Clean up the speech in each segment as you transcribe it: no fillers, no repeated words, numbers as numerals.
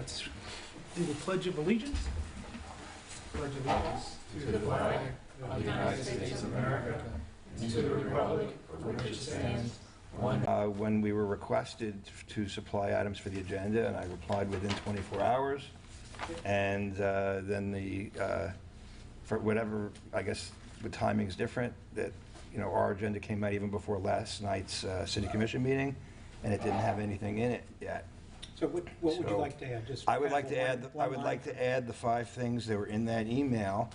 Let's do the Pledge of Allegiance. Pledge allegiance to the flag of the United States of America and to the republic for which it stands, one. When we were requested to supply items for the agenda, and I replied within 24 hours, and then for whatever, I guess the timing's different, that, you know, our agenda came out even before last night's City Commission meeting, and it didn't have anything in it yet. So what would you like to add? I would like to add the 5 things that were in that email.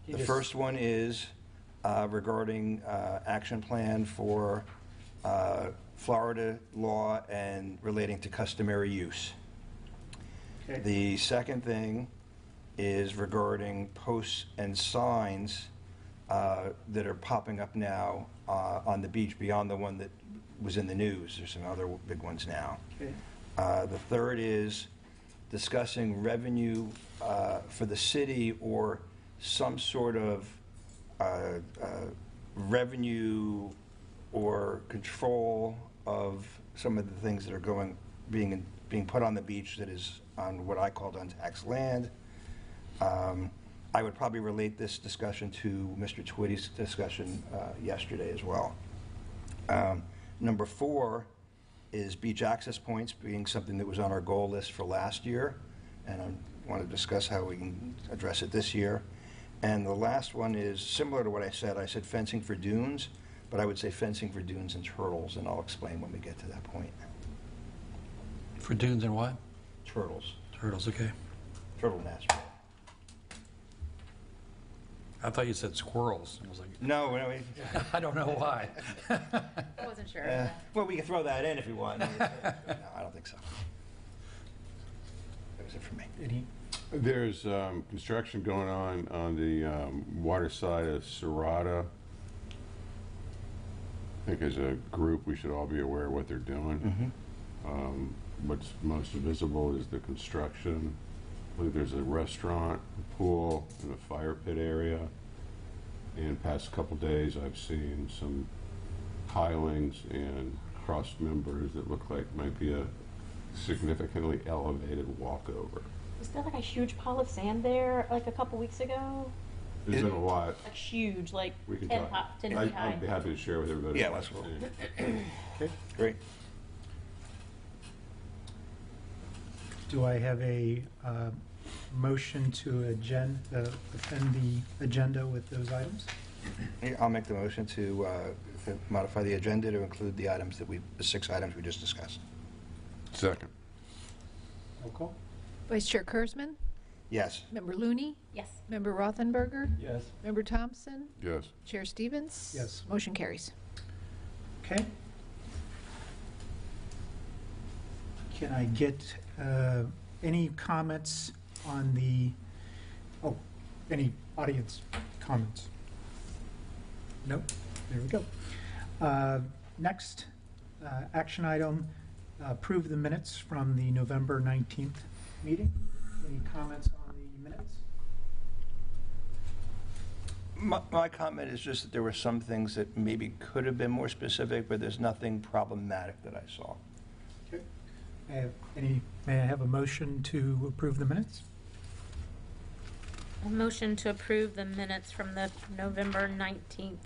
The first one is regarding action plan for Florida law and relating to customary use. Okay. The second thing is regarding posts and signs that are popping up now on the beach beyond the one that was in the news. There's some other big ones now. Okay. The third is discussing revenue for the city or some sort of revenue or control of some of the things that are being put on the beach that is on what I called untaxed land. I would probably relate this discussion to Mr. Twitty's discussion yesterday as well. Number 4 is beach access points being something that was on our goal list for last year, and I want to discuss how we can address it this year. And the last one is similar to what I said. I said fencing for dunes, but I would say fencing for dunes and turtles, and I'll explain when we get to that point. For dunes and what? Turtles. Turtles, okay. Turtle nest. I thought you said squirrels. I was like, No, I don't know why. I wasn't sure. well, we can throw that in if you want. No, I don't think so. That was it for me. There's construction going on the water side of Serrata. I think as a group we should all be aware of what they're doing. Mm-hmm. What's most visible is the construction. I believe there's a restaurant, a pool, and a fire pit area. And past couple days I've seen some pilings and cross members that look like might be a significantly elevated walkover. Was there like a huge pile of sand there like a couple weeks ago? There's been a lot. Like huge, like We can 10 talk. feet high. I'd be happy to share with everybody. Yeah, what let's I've go. seen. Okay. Great. Do I have a motion to defend the agenda with those items? Yeah, I'll make the motion to modify the agenda to include the items the 6 items we just discussed. Second. Roll call. Vice Chair Kurzman? Yes. Member Looney? Yes. Member Rothenberger? Yes. Member Thompson? Yes. Chair Stevens? Yes. Motion carries. Okay. Can I get any comments on any audience comments? Nope. There we go. Next action item, approve the minutes from the November 19th meeting. Any comments on the minutes? My comment is just that there were some things that maybe could have been more specific, but there's nothing problematic that I saw. Okay. May I have a motion to approve the minutes? A motion to approve the minutes from the November 19th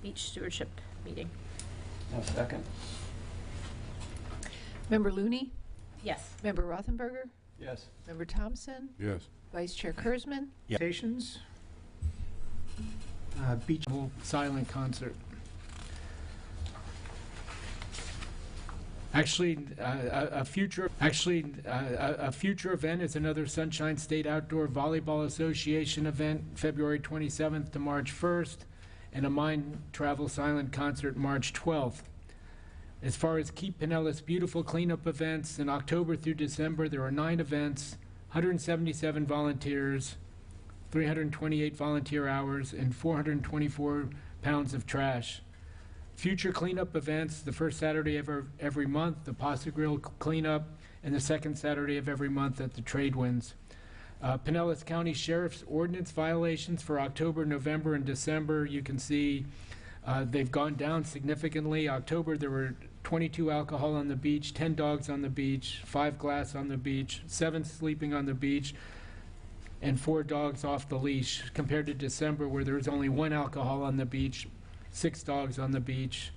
beach stewardship meeting. Second. Member Looney? Yes. Member Rothenberger? Yes. Member Thompson? Yes. Vice Chair Kurzman? Yeah. Stations. Beach. Silent concert. Actually, a future event is another Sunshine State Outdoor Volleyball Association event, February 27th to March 1st, and a Mind Travel Silent Concert March 12th. As far as Keep Pinellas Beautiful cleanup events, in October through December, there are 9 events, 177 volunteers, 328 volunteer hours, and 424 pounds of trash. Future cleanup events, the first Saturday of every month, the Pasta Grill cleanup, and the second Saturday of every month at the Trade Winds. Pinellas County Sheriff's Ordinance violations for October, November, and December, you can see they've gone down significantly. October, there were 22 alcohol on the beach, 10 dogs on the beach, 5 glass on the beach, 7 sleeping on the beach, and 4 dogs off the leash, compared to December where there was only 1 alcohol on the beach, 6 dogs on the beach,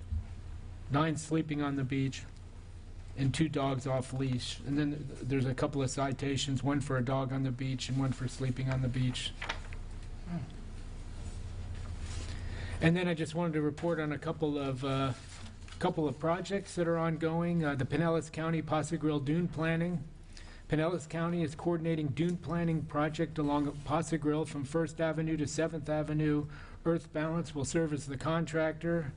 9 sleeping on the beach, and 2 dogs off leash. And then there's a couple of citations, 1 for a dog on the beach and 1 for sleeping on the beach. And then I just wanted to report on a couple of projects that are ongoing. The Pinellas County Posse Grill Dune Planning. Pinellas County is coordinating dune planning project along Posse Grill from 1st Avenue to 7th Avenue. Earth Balance will serve as the contractor.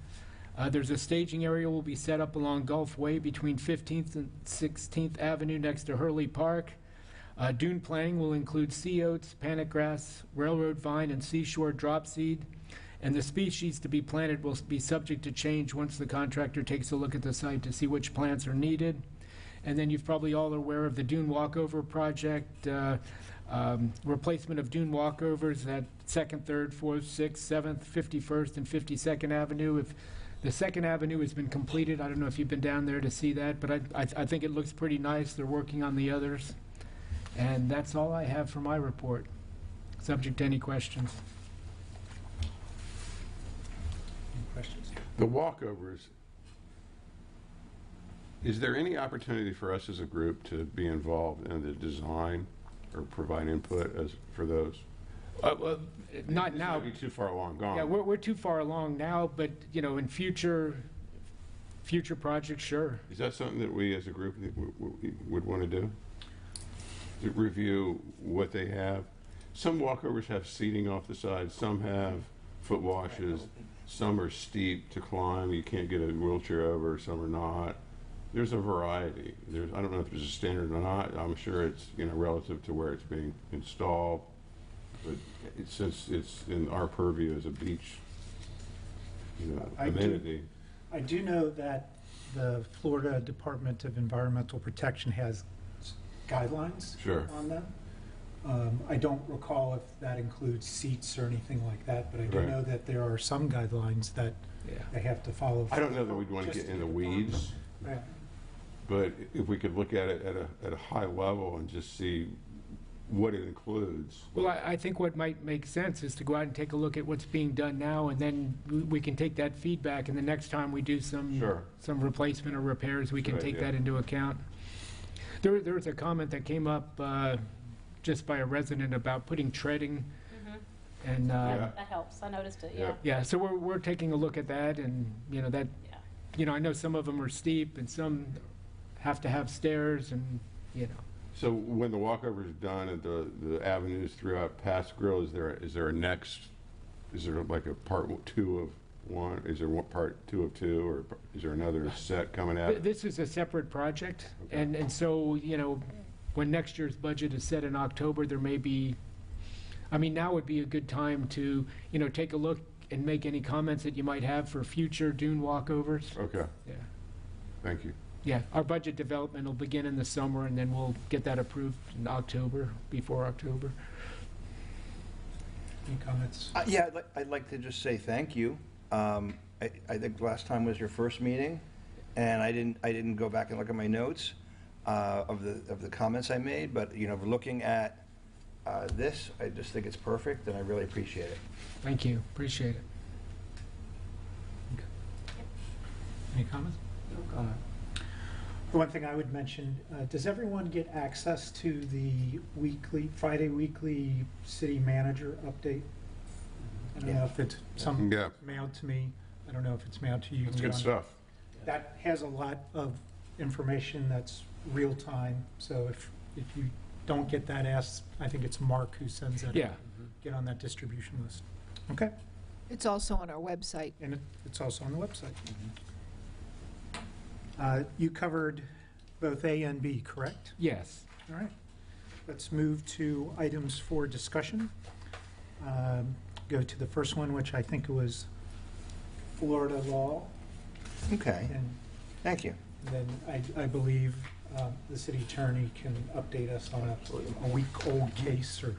There's a staging area will be set up along Gulf Way between 15th and 16th Avenue next to Hurley Park. Dune planning will include sea oats, panic grass, railroad vine, and seashore dropseed. And the species to be planted will be subject to change once the contractor takes a look at the site to see which plants are needed. And then you're probably all aware of the dune walkover project, replacement of dune walkovers at 2nd, 3rd, 4th, 6th, 7th, 51st, and 52nd Avenue. If the 2nd Avenue has been completed, I don't know if you've been down there to see that, but I think it looks pretty nice. They're working on the others. And that's all I have for my report. Subject to any questions. Any questions? The walkovers, is there any opportunity for us as a group to be involved in the design or provide input for those? Not This now. might be too far along gone. Yeah, we're too far along now, but, you know, in future projects, sure. Is that something that we as a group would want to do? To review what they have? Some walkovers have seating off the side, some have foot washes, some are steep to climb, you can't get a wheelchair over, some are not. There's a variety. I don't know if there's a standard or not. I'm sure it's, you know, relative to where it's being installed. But since it's in our purview as a beach, you know, amenity. I do know that the Florida Department of Environmental Protection has guidelines Sure. on them. I don't recall if that includes seats or anything like that, but I do Right. know that there are some guidelines that Yeah. they have to follow. I don't know that we'd want to get in the weeds, Yeah. but if we could look at it at a high level and just see what it includes. Well, I think what might make sense is to go out and take a look at what's being done now, and then we can take that feedback, and the next time we do some Sure. replacement or repairs, we can Good take idea. that into account. There was a comment that came up just by a resident about putting treading, and Yeah. That helps. I noticed it, Yeah. yeah. yeah, so we're taking a look at that, and you know that, Yeah. you know, I know some of them are steep, and some have to have stairs, and you know. So when the walkover is done at the avenues throughout Pass Grill, is there like a part 2 of 1? Is there one part 2 of 2, or is there another set coming out? This is a separate project, Okay. and so, you know, when next year's budget is set in October, there may be, I mean, now would be a good time to, you know, take a look and make any comments that you might have for future dune walkovers. Okay, Yeah, thank you. yeah, our budget development will begin in the summer, and then we'll get that approved in October, before October. Any comments? Yeah, I'd like to just say thank you. I think last time was your first meeting, and I didn't go back and look at my notes of the comments I made, but, you know, looking at this, I just think it's perfect, and I really appreciate it. Thank you, appreciate it. Any comments? No comment. The one thing I would mention, does everyone get access to the Friday weekly city manager update? I don't know if it's Yeah. mailed to me. I don't know if it's mailed to you. You That's can good get on- stuff. That has a lot of information that's real time, so if you don't get that, I think it's Mark who sends that. Yeah, Get on that distribution list. Okay, It's also on our website. and it's also on the website. You covered both A and B, correct? yes. All right. Let's move to items for discussion. Go to the first one, which I think was Florida law. Okay, And thank you. then I believe the city attorney can update us on a week-old case or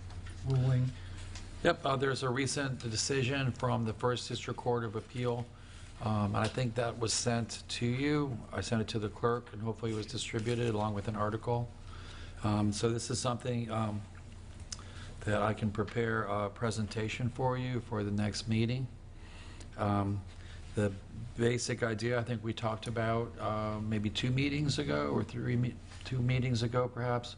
ruling. Yep, there's a recent decision from the First District Court of Appeal And I think that was sent to you. I sent it to the clerk, and hopefully it was distributed along with an article. So this is something that I can prepare a presentation for you for the next meeting. The basic idea, I think we talked about maybe 2 meetings ago, or 2 meetings ago perhaps.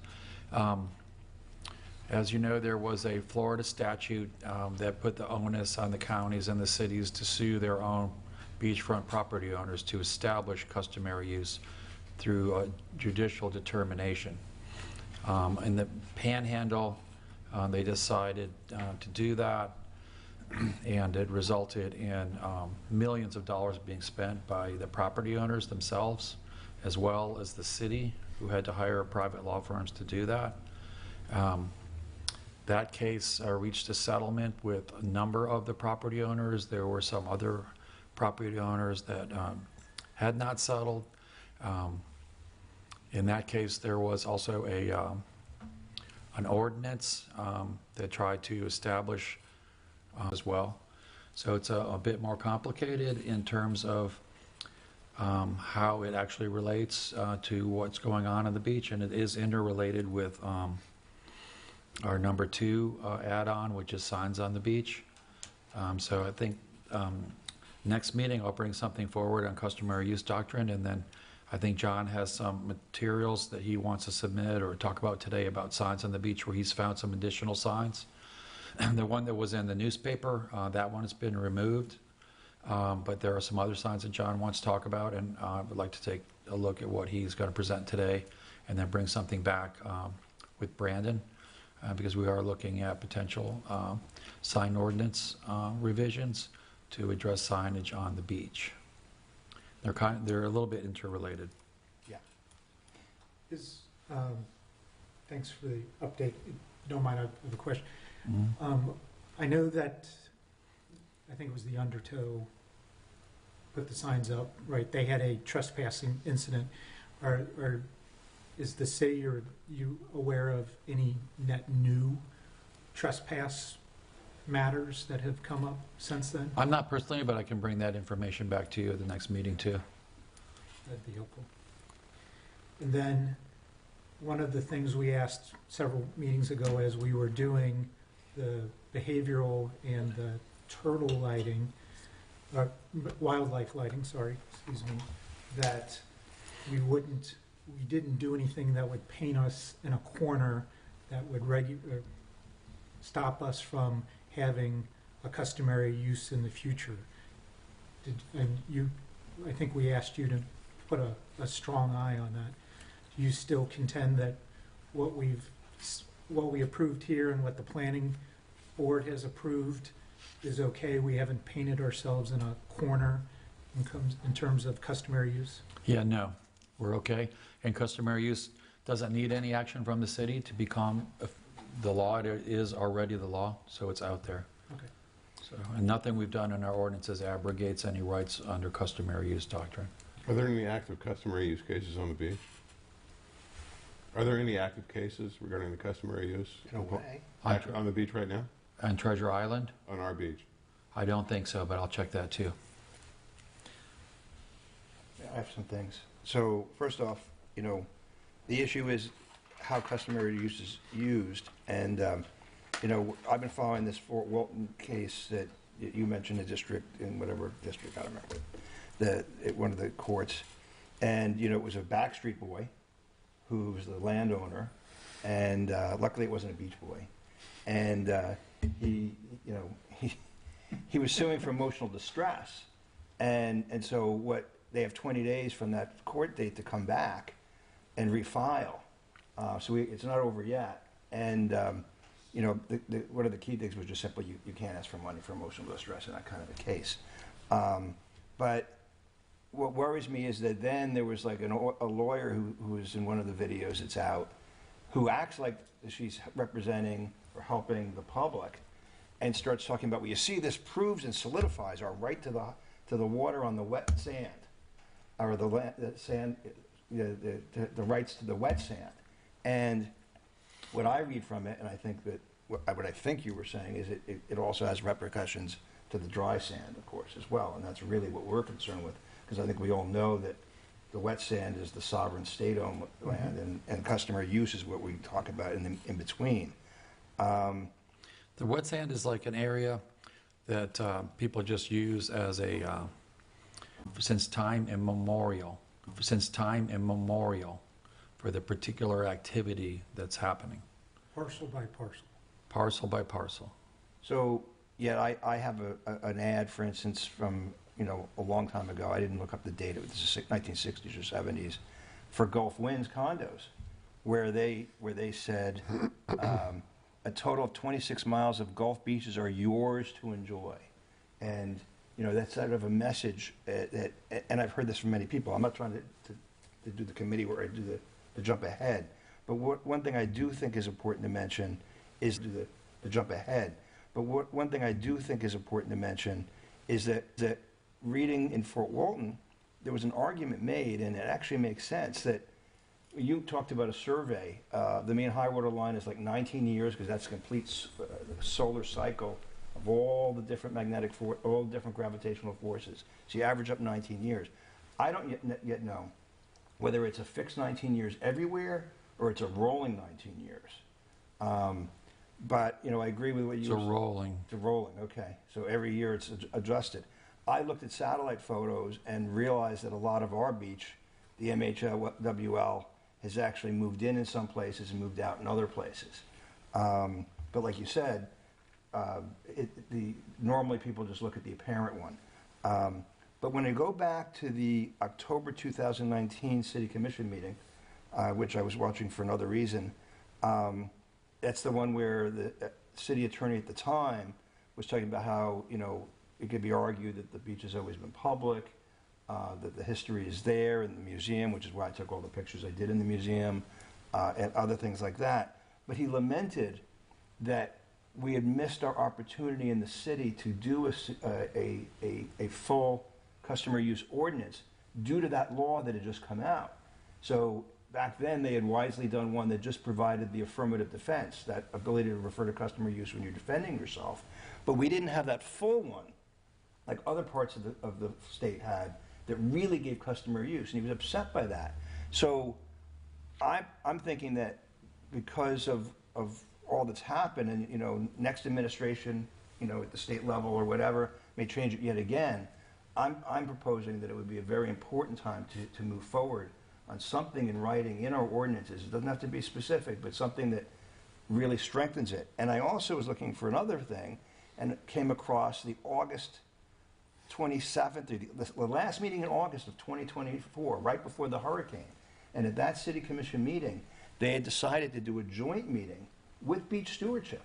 As you know, there was a Florida statute that put the onus on the counties and the cities to sue their own beachfront property owners to establish customary use through a judicial determination. In the Panhandle, they decided to do that, and it resulted in millions of dollars being spent by the property owners themselves, as well as the city, who had to hire private law firms to do that. That case reached a settlement with a number of the property owners. There were some other property owners that had not settled. In that case, there was also an ordinance that tried to establish as well. So it's a bit more complicated in terms of how it actually relates to what's going on the beach, and it is interrelated with our number 2 add-on, which is signs on the beach. So I think next meeting I'll bring something forward on customary use doctrine, and then I think John has some materials that he wants to submit or talk about today about signs on the beach, where he's found some additional signs. The one that was in the newspaper, that one has been removed, but there are some other signs that John wants to talk about, and I would like to take a look at what he's going to present today and then bring something back with Brandon, because we are looking at potential sign ordinance revisions to address signage on the beach. They're a little bit interrelated. Yeah. Thanks for the update. If you don't mind, I have a question. Mm-hmm. I know that, I think it was the Undertow put the signs up, right? They had a trespassing incident. Is the city, or you aware of any net new trespass matters that have come up since then? I'm not personally, but I can bring that information back to you at the next meeting too. That'd be helpful. And then, one of the things we asked several meetings ago as we were doing the behavioral and the turtle lighting, wildlife lighting, sorry, excuse me, that we didn't do anything that would paint us in a corner that would stop us from having a customary use in the future. I think we asked you to put a strong eye on that. Do you still contend that what we approved here and what the planning board has approved is okay? We haven't painted ourselves in a corner in terms of customary use? Yeah, no, we're okay. And customary use doesn't need any action from the city to become the law. It is already the law, so it's out there. Okay. So, and nothing we've done in our ordinances abrogates any rights under customary use doctrine. Are there any active customary use cases on the beach? Are there any active cases regarding the customary use? In a way. On the beach right now? On Treasure Island? On our beach? I don't think so, but I'll check that too. I have some things. So first off, the issue is how customary use is used. And, I've been following this Fort Walton case that you mentioned, the district, in whatever district, I don't remember, at one of the courts. And, it was a backstreet boy who was the landowner. And luckily it wasn't a beach boy. And he was suing for emotional distress. And so they have 20 days from that court date to come back and refile. So it's not over yet. And, one of the key things was just simply you can't ask for money for emotional distress in that kind of a case. But what worries me is that then there was like a lawyer who was in one of the videos that's out, who acts like she's representing or helping the public, and starts talking about, well, you see, this proves and solidifies our right to the water on the wet sand, or the rights to the wet sand. And what I read from it, and I think that what I think you were saying, is it also has repercussions to the dry sand, of course, as well. And that's really what we're concerned with, because I think we all know that the wet sand is the sovereign state-owned land, and customer use is what we talk about in between. The wet sand is like an area that people just use as a, since time immemorial, for the particular activity that's happening, Parcel by parcel. parcel by parcel. So, yeah, I have an ad, for instance, from, a long time ago. I didn't look up the date. It was the 1960s or 70s for Gulf Winds condos, where they said a total of 26 miles of Gulf beaches are yours to enjoy. And, that's sort of a message that, and I've heard this from many people. I'm not trying to do the committee where I do the jump ahead. But one thing I do think is important to mention is the jump ahead. But one thing I do think is important to mention is that reading in Fort Walton, there was an argument made, and it actually makes sense, that you talked about a survey. The mean high water line is like 19 years, because that's a complete solar cycle of all the different all the different gravitational forces. So you average up 19 years. I don't yet know whether it's a fixed 19 years everywhere or it's a rolling 19 years. But, I agree with what you It's a rolling. It's a rolling, okay. So every year it's adjusted. I looked at satellite photos and realized that a lot of our beach, the MHWL, has actually moved in some places and moved out in other places. But like you said, normally people just look at the apparent one. But when I go back to the October 2019 City Commission meeting, which I was watching for another reason, that's the one where the city attorney at the time was talking about how, it could be argued that the beach has always been public, that the history is there in the museum, which is why I took all the pictures I did in the museum, and other things like that. But he lamented that we had missed our opportunity in the city to do a full customer use ordinance due to that law that had just come out. So back then, they had wisely done one that just provided the affirmative defense, that ability to refer to customer use when you're defending yourself. But we didn't have that full one, like other parts of the state had, that really gave customer use, and he was upset by that. So I'm thinking that because of all that's happened, and next administration, at the state level or whatever, may change it yet again, I'm proposing that it would be a very important time to move forward on something in writing in our ordinances. It doesn't have to be specific, but something that really strengthens it. And I also was looking for another thing, and came across the August 27th, the last meeting in August of 2024, right before the hurricane. And at that city commission meeting, they had decided to do a joint meeting with Beach Stewardship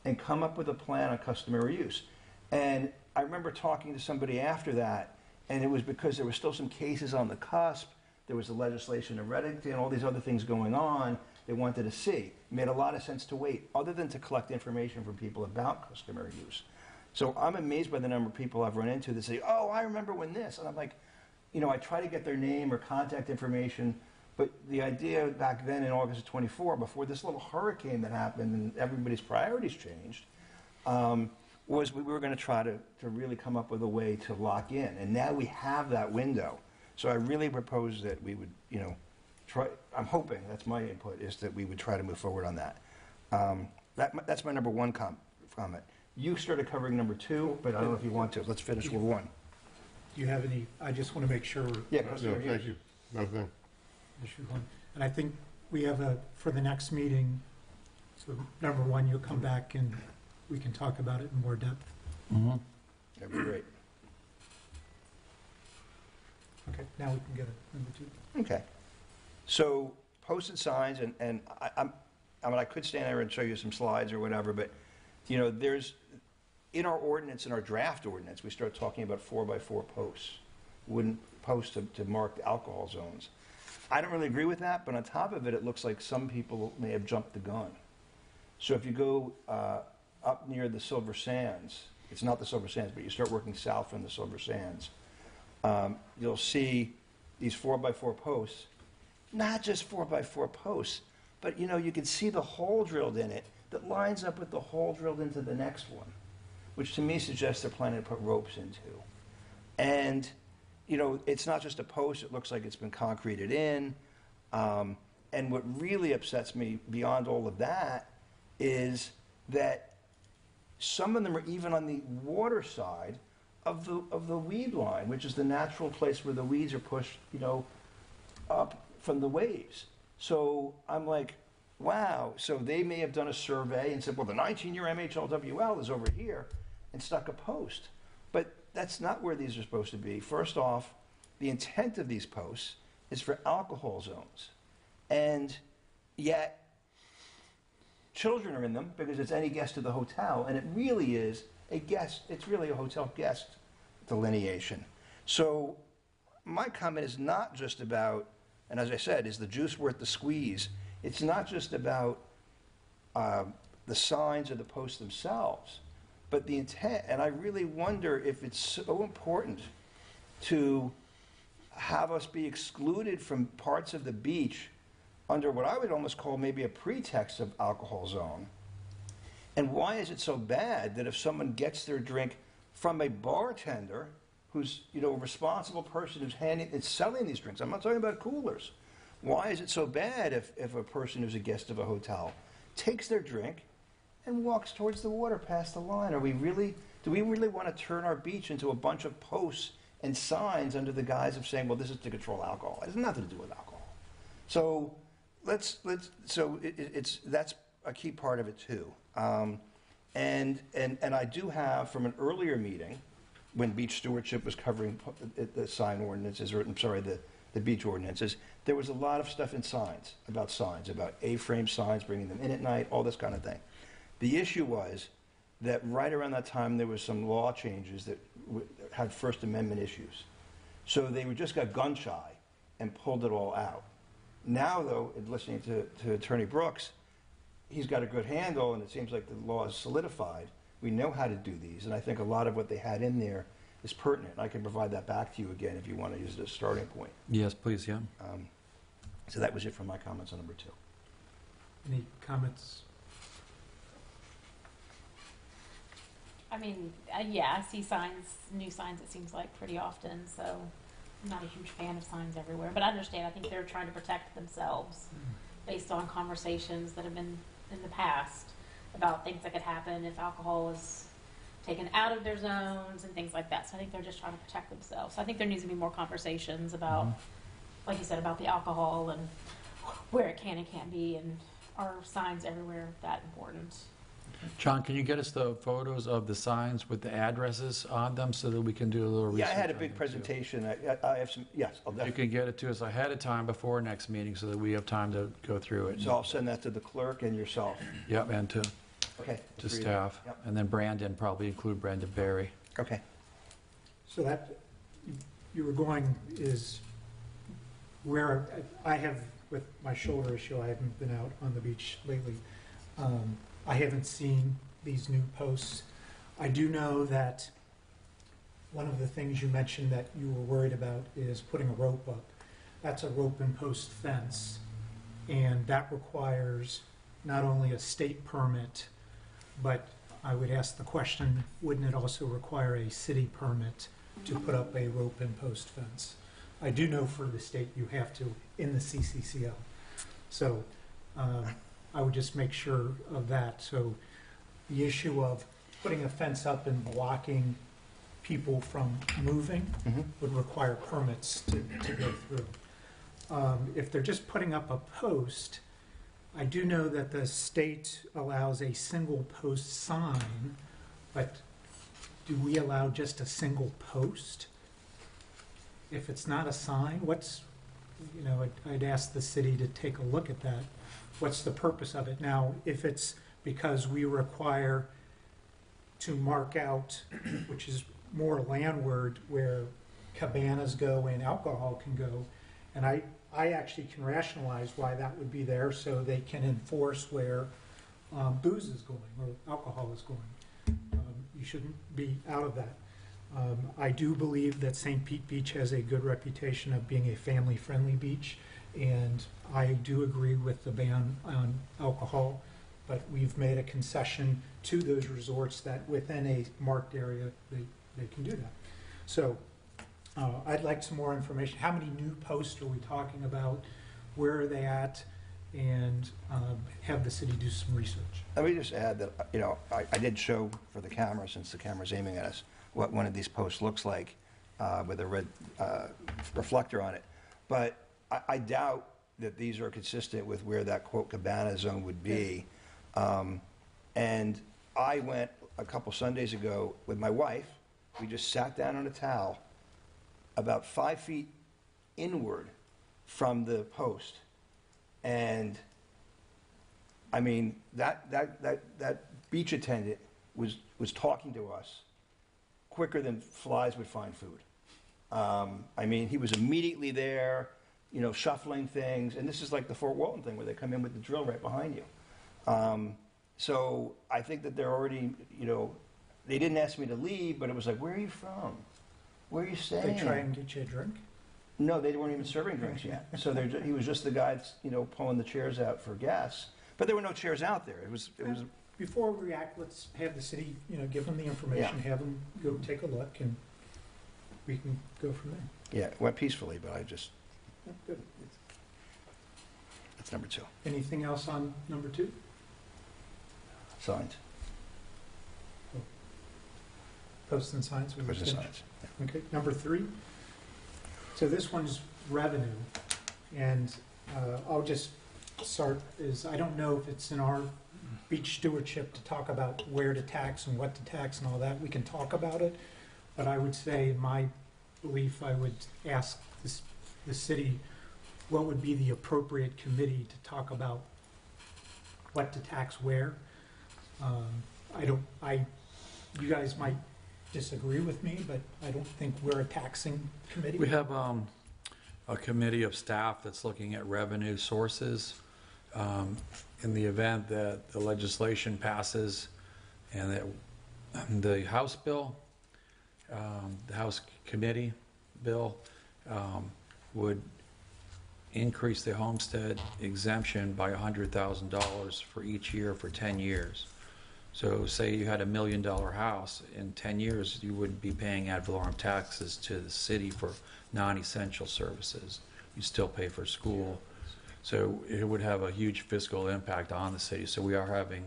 and come up with a plan on customer use. And I remember talking to somebody after that, and it was because there were still some cases on the cusp. There was the legislation in Reddington, all these other things going on they wanted to see. It made a lot of sense to wait, other than to collect information from people about customer use. So I'm amazed by the number of people I've run into that say, oh, I remember when this. And I'm like, I try to get their name or contact information, but the idea back then in August of 24, before this little hurricane that happened and everybody's priorities changed, was we were going to try to really come up with a way to lock in. And now we have that window. So I really propose that we would, try, I'm hoping, that's my input, is that we would try to move forward on that. That's my number one comment. You started covering number two, but I don't know if you want to. Let's finish with one. Do you have any, I just want to make sure. Yeah, No, thank you. Nothing. And I think we have for the next meeting, so number one, you'll come back and we can talk about it in more depth. Mm-hmm. That'd be great. Okay, now we can get a number two. Okay. So posted signs, and I could stand there and show you some slides or whatever, but there's in our ordinance, in our draft ordinance, we start talking about 4x4 posts, wooden posts to mark the alcohol zones. I don't really agree with that, but on top of it, it looks like some people may have jumped the gun. So if you go up near the Silver Sands, it's not the Silver Sands, but you start working south from the Silver Sands, you'll see these 4x4 posts, not just 4x4 posts, but you can see the hole drilled in it that lines up with the hole drilled into the next one, which to me suggests they're planning to put ropes into. And, you know, it's not just a post, it looks like it's been concreted in. And what really upsets me beyond all of that is that some of them are even on the water side of the weed line, which is the natural place where the weeds are pushed, you know, up from the waves. So I'm like, wow. So they may have done a survey and said, well, the 19-year MHLWL is over here, and stuck a post. But that's not where these are supposed to be. First off, the intent of these posts is for alcohol zones. And yet, children are in them because it's any guest to the hotel, and it really is a guest, it's really a hotel guest delineation. So my comment is not just about, and as I said, is the juice worth the squeeze? It's not just about the signs or the posts themselves, but the intent. And I really wonder if it's so important to have us be excluded from parts of the beach under what I would almost call maybe a pretext of alcohol zone. And why is it so bad that if someone gets their drink from a bartender who's, you know, a responsible person who's selling these drinks, I'm not talking about coolers. Why is it so bad if a person who's a guest of a hotel takes their drink and walks towards the water past the line? Do we really want to turn our beach into a bunch of posts and signs under the guise of saying, well, this is to control alcohol? It has nothing to do with alcohol. So that's a key part of it too. And I do have, from an earlier meeting, when beach stewardship was covering the sign ordinances, or I'm sorry, the beach ordinances, there was a lot of stuff in signs, about A-frame signs, bringing them in at night, all this kind of thing. The issue was that right around that time there was some law changes that had First Amendment issues. So they just got gun shy and pulled it all out. Now, though, in listening to Attorney Brooks, he's got a good handle, and it seems like the law is solidified. We know how to do these, and I think a lot of what they had in there is pertinent. I can provide that back to you again if you want to use it as a starting point. Yes, please, yeah. So that was it for my comments on number 2. Any comments? I mean, yeah, I see signs, new signs, it seems like, pretty often, so I'm not a huge fan of signs everywhere. But I understand, I think they're trying to protect themselves based on conversations that have been in the past about things that could happen if alcohol is taken out of their zones and things like that. So I think they're just trying to protect themselves. So I think there needs to be more conversations about, like you said, about the alcohol and where it can and can't be, and are signs everywhere that important? John, can you get us the photos of the signs with the addresses on them so that we can do a little research? Yeah, I had a on big them, too? presentation. I have some, yes, I'll You definitely. can get it to us ahead of time before next meeting so that we have time to go through it. So I'll send that to the clerk and yourself. Yep, and to Okay. staff. Yep. And then Brandon, probably include Brandon Berry. Okay. So that, you were going is where I have, with my shoulder issue, I haven't been out on the beach lately. I haven't seen these new posts. I do know that one of the things you mentioned that you were worried about is putting a rope up. That's a rope and post fence, and that requires not only a state permit, but I would ask the question, wouldn't it also require a city permit to put up a rope and post fence? I do know for the state you have to in the CCCL. So I would just make sure of that. So the issue of putting a fence up and blocking people from moving would require permits to go through. If they're just putting up a post, I do know that the state allows a single post sign, but do we allow just a single post? If it's not a sign, I'd ask the city to take a look at that. What's the purpose of it? Now, if it's because we require to mark out, which is more landward, where cabanas go and alcohol can go, and I actually can rationalize why that would be there, so they can enforce where booze is going or alcohol is going. You shouldn't be out of that. I do believe that St. Pete Beach has a good reputation of being a family-friendly beach, and I do agree with the ban on alcohol, but we've made a concession to those resorts that within a marked area, they can do that. So I'd like some more information. How many new posts are we talking about? Where are they at? And have the city do some research. Let me just add that, I did show for the camera, since the camera's aiming at us, what one of these posts looks like with a red reflector on it. But I doubt that these are consistent with where that, quote, cabana zone would be. And I went a couple Sundays ago with my wife. We just sat down on a towel about 5 feet inward from the post. And, I mean, that beach attendant was talking to us quicker than flies would find food. I mean, he was immediately there, shuffling things. And this is like the Fort Walton thing where they come in with the drill right behind you. So I think that they're already, they didn't ask me to leave, but it was like, where are you from? Where are you staying? They try and get you a drink? No, they weren't even serving drinks yet. So he was just the guy that's, pulling the chairs out for guests. But there were no chairs out there. It was. Before we react, let's have the city, give them the information, have them go take a look, and we can go from there. Yeah, it went peacefully, but I just, Good. that's number 2. Anything else on number 2? Signs. Posts and signs? we Posts and finished? signs. Okay, number 3. So this one's revenue, and I'll just start I don't know if it's in our beach stewardship to talk about where to tax and what to tax and all that. We can talk about it, but I would say, in my belief, I would ask the city what would be the appropriate committee to talk about what to tax where. You guys might disagree with me, but I don't think we're a taxing committee. We have a committee of staff that's looking at revenue sources. In the event that the legislation passes and that the House bill, the House committee bill, would increase the homestead exemption by $100,000 for each year for 10 years. So say you had $1 million house, in 10 years you would be paying ad valorem taxes to the city for non-essential services. You still pay for school. So it would have a huge fiscal impact on the city. So we are having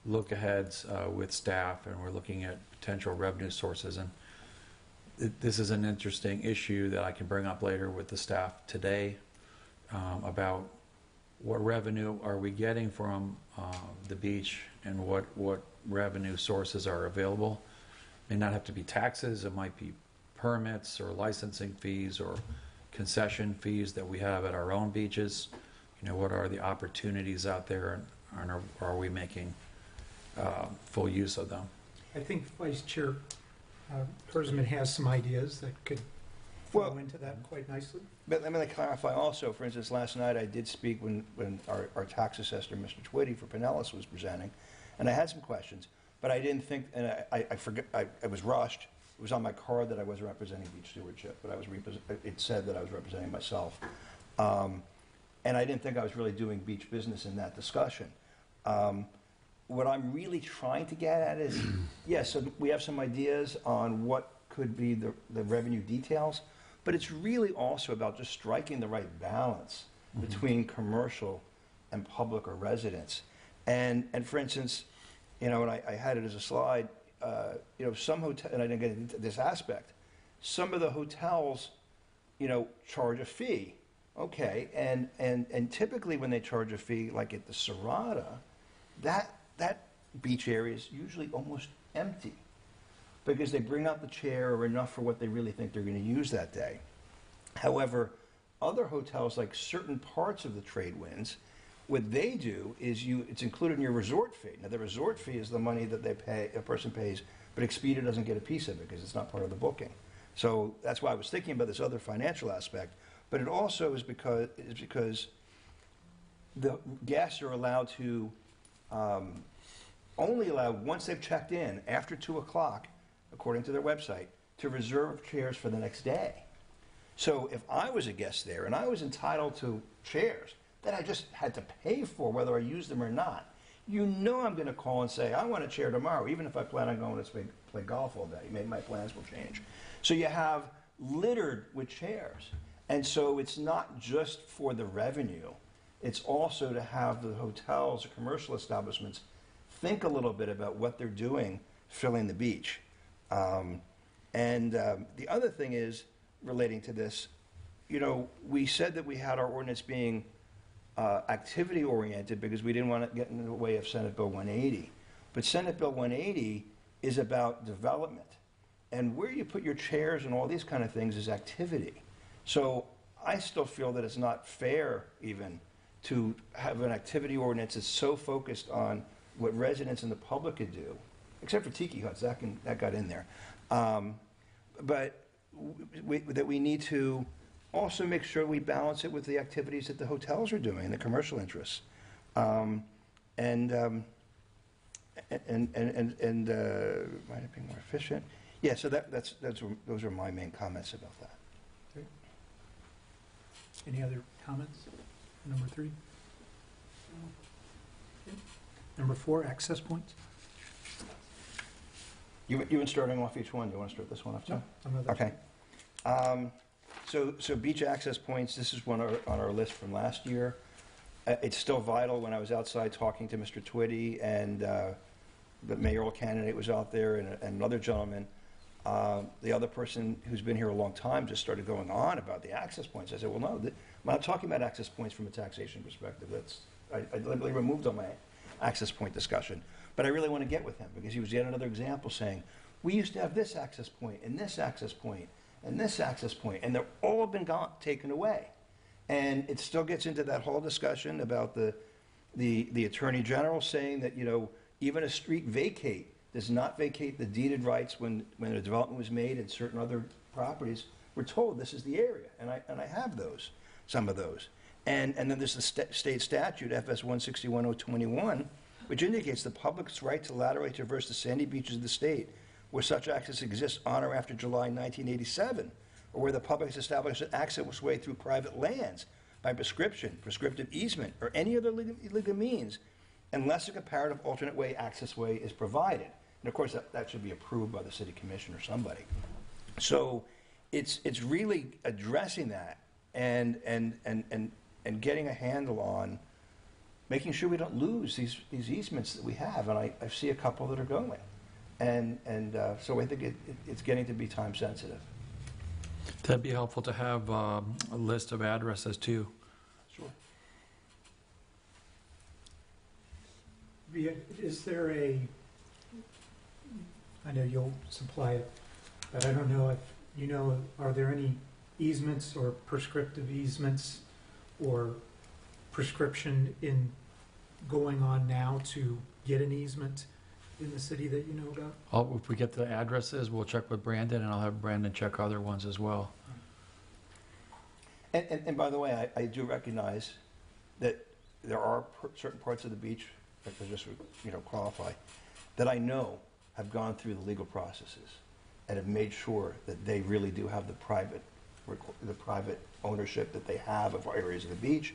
look-aheads with staff, and we're looking at potential revenue sources. And this is an interesting issue that I can bring up later with the staff today about what revenue are we getting from the beach, and what revenue sources are available. It may not have to be taxes, it might be permits or licensing fees or concession fees that we have at our own beaches. What are the opportunities out there, and are we making full use of them? I think Vice Chair Hersman has some ideas that could fall into that quite nicely. But let me clarify also, for instance, last night I did speak when our tax assessor, Mr. Twitty for Pinellas, was presenting, and I had some questions, but I didn't think, and I forgot, I was rushed. It was on my card that I wasn't representing beach stewardship, but it said that I was representing myself. And I didn't think I was really doing beach business in that discussion. What I'm really trying to get at is, yes, so we have some ideas on what could be the revenue details, but it's really also about just striking the right balance between commercial and public or residents. And for instance, and I had it as a slide, some hotel, and I didn't get into this aspect, some of the hotels, charge a fee. Okay, and typically when they charge a fee, like at the Serrata, that beach area is usually almost empty because they bring out the chair or enough for what they really think they're going to use that day. However, other hotels, like certain parts of the trade winds, what they do is it's included in your resort fee. Now, the resort fee is the money that a person pays, but Expedia doesn't get a piece of it because it's not part of the booking. So that's why I was thinking about this other financial aspect. But it also is because the guests are allowed to only allowed once they've checked in after 2 o'clock, according to their website, to reserve chairs for the next day. So if I was a guest there and I was entitled to chairs that I just had to pay for whether I used them or not, you know I'm going to call and say, I want a chair tomorrow, even if I plan on going to play golf all day. Maybe my plans will change. So you have littered with chairs. And so it's not just for the revenue. It's also to have the hotels or commercial establishments think a little bit about what they're doing filling the beach. The other thing is, relating to this, you know, we said that we had our ordinance being activity-oriented because we didn't want to get in the way of Senate Bill 180. But Senate Bill 180 is about development. And where you put your chairs and all these kind of things is activity. So I still feel that it's not fair even to have an activity ordinance that's so focused on what residents and the public could do, except for tiki huts, that got in there. But that we need to also make sure we balance it with the activities that the hotels are doing, the commercial interests, might it be more efficient? Yeah. So those are my main comments about that. Okay. Any other comments? Number 3. Okay. Number 4, access points. You been starting off each one. Do you want to start this one off too? No, I'm not. Okay. So beach access points, this is one on our list from last year. It's still vital. When I was outside talking to Mr. Twitty and the mayoral candidate was out there and another gentleman, the other person who's been here a long time just started going on about the access points. I said, well, no, I'm not talking about access points from a taxation perspective. I deliberately removed on my access point discussion. But I really want to get with him because he was yet another example saying, we used to have this access point and this access point and this access point, and they've all been taken away. And it still gets into that whole discussion about the Attorney General saying that, you know, even a street vacate does not vacate the deeded rights when a development was made and certain other properties. We're told this is the area, and I have those, some of those. And then there's the state statute, FS 161.021, which indicates the public's right to laterally traverse the sandy beaches of the state where such access exists on or after July 1987, or where the public has established an access way through private lands by prescription, prescriptive easement, or any other legal means, unless a comparative alternate way access way is provided. And of course, that should be approved by the city commission or somebody. So it's really addressing that and getting a handle on making sure we don't lose these easements that we have. And I see a couple that are going. So I think it's getting to be time sensitive. That'd be helpful to have a list of addresses too. Sure. Is there I know you'll supply it, but I don't know if you know, are there any easements or prescriptive easements or prescription in going on now to get an easement in the city that you know about? If we get the addresses, we'll check with Brandon, and I'll have Brandon check other ones as well. And by the way, I do recognize that there are certain parts of the beach, if I just qualify, that I know have gone through the legal processes and have made sure that they really do have the private ownership that they have of areas of the beach.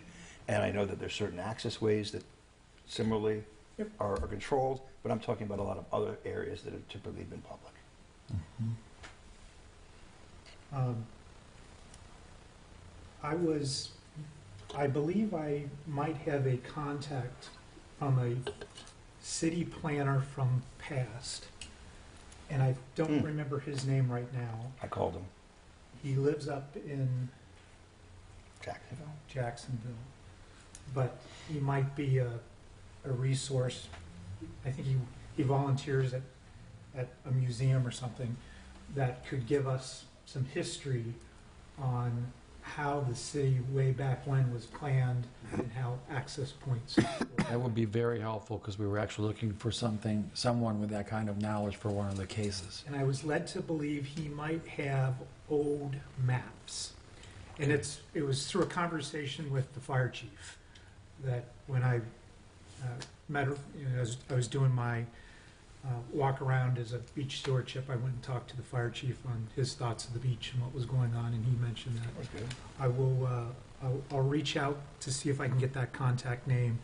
And I know that there's certain access ways that similarly are controlled, but I'm talking about a lot of other areas that have typically been public. I believe I might have a contact from a city planner from past, and I don't remember his name right now. I called him. He lives up in Jacksonville. But he might be a resource. I think he volunteers at a museum or something that could give us some history on how the city way back when was planned and how access points. That would be very helpful because we were actually looking for someone with that kind of knowledge for one of the cases. And I was led to believe he might have old maps. And it was through a conversation with the fire chief that when I met her, as I was doing my walk around as a beach stewardship, I went and talked to the fire chief on his thoughts of the beach and what was going on, and he mentioned that. Okay. I'll reach out to see if I can get that contact name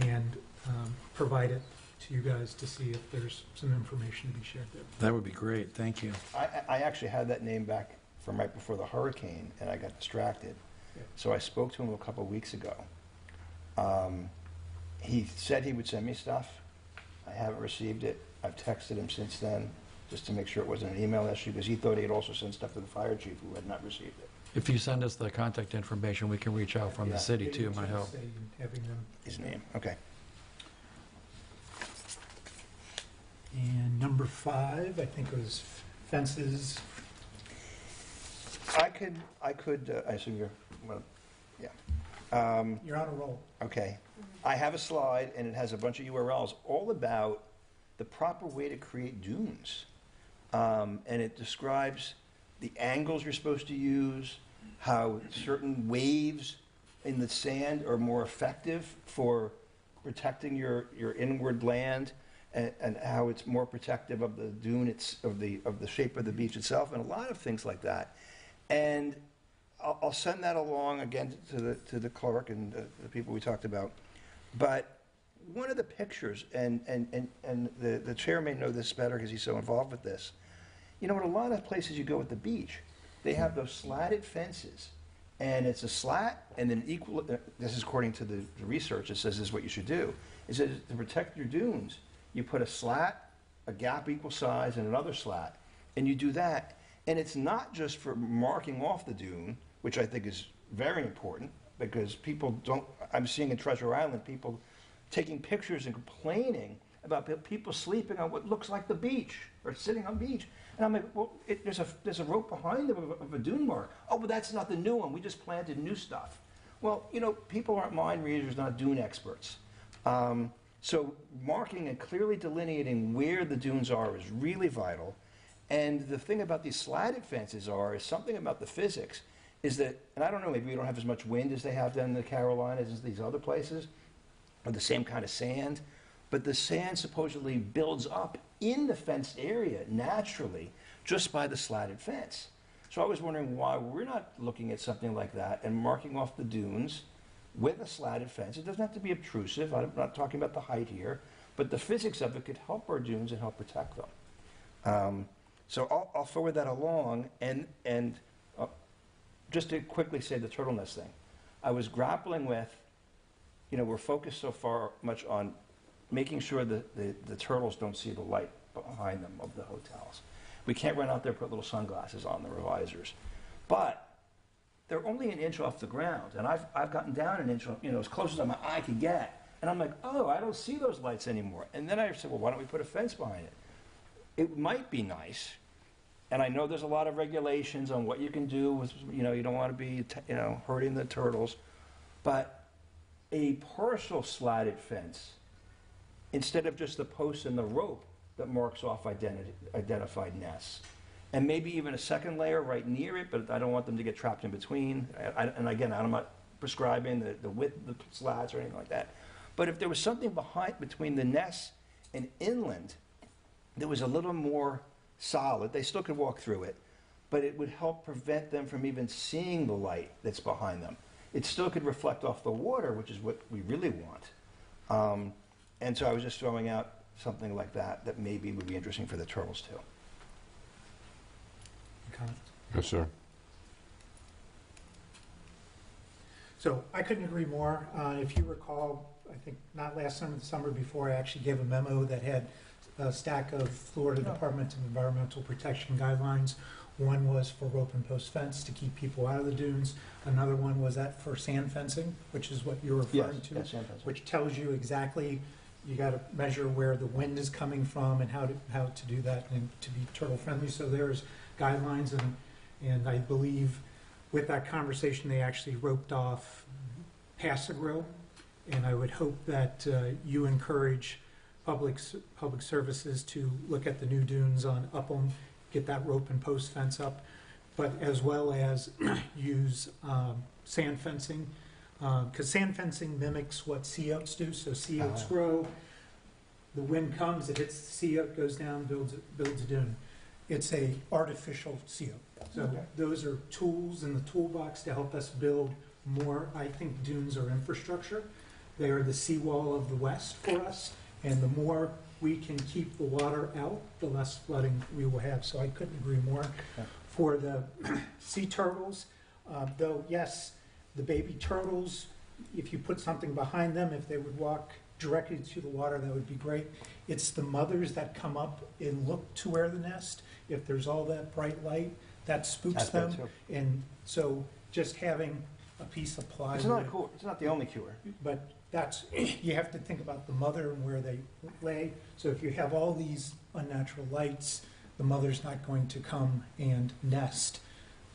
and provide it to you guys to see if there's some information to be shared there. That would be great, thank you. I actually had that name back from right before the hurricane, and I got distracted. Yeah. So I spoke to him a couple of weeks ago. He said he would send me stuff. I haven't received it. I've texted him since then, just to make sure it wasn't an email issue, because he thought he had also sent stuff to the fire chief who had not received it. If you send us the contact information, we can reach out from the Yeah. city too, Maybe might help. say having them. His name, okay. And number 5, I think it was fences. I assume you're, well, yeah. You're on a roll. Okay. I have a slide, and it has a bunch of URLs all about the proper way to create dunes. And it describes the angles you're supposed to use, how certain waves in the sand are more effective for protecting your inward land, and how it's more protective of the dune, of the shape of the beach itself, and a lot of things like that. And I'll send that along again to the clerk and the people we talked about. But one of the pictures, and the chair may know this better because he's so involved with this. You know, in a lot of places you go at the beach, they have those slatted fences, and it's a slat and then equal. This is according to the research. It says this is what you should do. It says to protect your dunes, you put a slat, a gap equal size, and another slat, and you do that. And it's not just for marking off the dune, which I think is very important, because people don't, I'm seeing in Treasure Island, people taking pictures and complaining about people sleeping on what looks like the beach, or sitting on beach. And I'm like, well, there's a rope behind them of a dune mark. Oh, but that's not the new one. We just planted new stuff. Well, you know, people aren't mind readers, not dune experts. So marking and clearly delineating where the dunes are is really vital. And the thing about these slatted fences is something about the physics, is that, and I don't know, maybe we don't have as much wind as they have down in the Carolinas as these other places, or the same kind of sand, but the sand supposedly builds up in the fenced area naturally just by the slatted fence. So I was wondering why we're not looking at something like that and marking off the dunes with a slatted fence. It doesn't have to be obtrusive. I'm not talking about the height here, but the physics of it could help our dunes and help protect them. So I'll forward that along, and just to quickly say the turtle nest thing. I was grappling with, you know, we're focused so far much on making sure that the turtles don't see the light behind them of the hotels. We can't run out there and put little sunglasses on the visors. But they're only an inch off the ground, and I've gotten down an inch, you know, as close as my eye could get. And I'm like, oh, I don't see those lights anymore. And then I said, well, why don't we put a fence behind it? It might be nice. And I know there's a lot of regulations on what you can do with, you know, you don't want to be, you know, hurting the turtles. But a partial slatted fence, instead of just the post and the rope that marks off identified nests. And maybe even a second layer right near it, but I don't want them to get trapped in between. And again, I'm not prescribing the width of the slats or anything like that. But if there was something between the nests and inland that was a little more solid, they still could walk through it, but it would help prevent them from even seeing the light that's behind them. It still could reflect off the water, which is what we really want. And so I was just throwing out something like that maybe would be interesting for the turtles too. Comments? Yes, sir. So I couldn't agree more. If you recall, I think not last summer, the summer before, I actually gave a memo that had a stack of Florida Department of Environmental Protection guidelines. One was for rope and post fence to keep people out of the dunes. Another one was that for sand fencing, which is what you're referring to, Yes, sand fencing. which tells you exactly, you got to measure where the wind is coming from and how to do that and to be turtle friendly. So there's guidelines, and I believe with that conversation they actually roped off Passagro, and I would hope that you encourage public services to look at the new dunes on Upham, get that rope and post fence up, but as well as use sand fencing, because sand fencing mimics what sea oats do. So sea oats grow, the wind comes, it hits the sea oat, goes down, builds a dune. It's a artificial sea oat. So those are tools in the toolbox to help us build more. I think dunes are infrastructure. They are the seawall of the west for us, and the more we can keep the water out, the less flooding we will have. So I couldn't agree more. For the sea turtles, though, yes, the baby turtles, if you put something behind them, if they would walk directly to the water, that would be great. It's the mothers that come up and look to where the nest. If there's all that bright light, that spooks That's bad, them. too. And so just having a piece of plywood. It's not cool, it's not the only cure. But that's, you have to think about the mother and where they lay. So if you have all these unnatural lights, the mother's not going to come and nest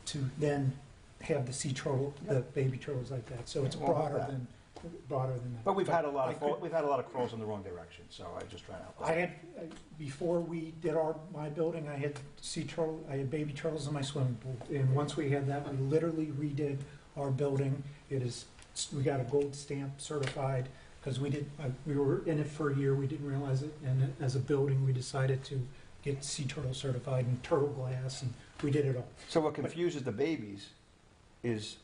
to then have the sea turtle, the baby turtles like that. So it's Yeah, well, broader that. than that. But we've had a lot I could- we've had a lot of crawls in the wrong direction, so I just try to help. I had, before we did my building, I had I had baby turtles in my swimming pool. And once we had that, we literally redid our building. We got a gold stamp certified, because we were in it for a year, we didn't realize it. And as a building, we decided to get sea turtle certified and turtle glass, and we did it all. So what confuses the babies is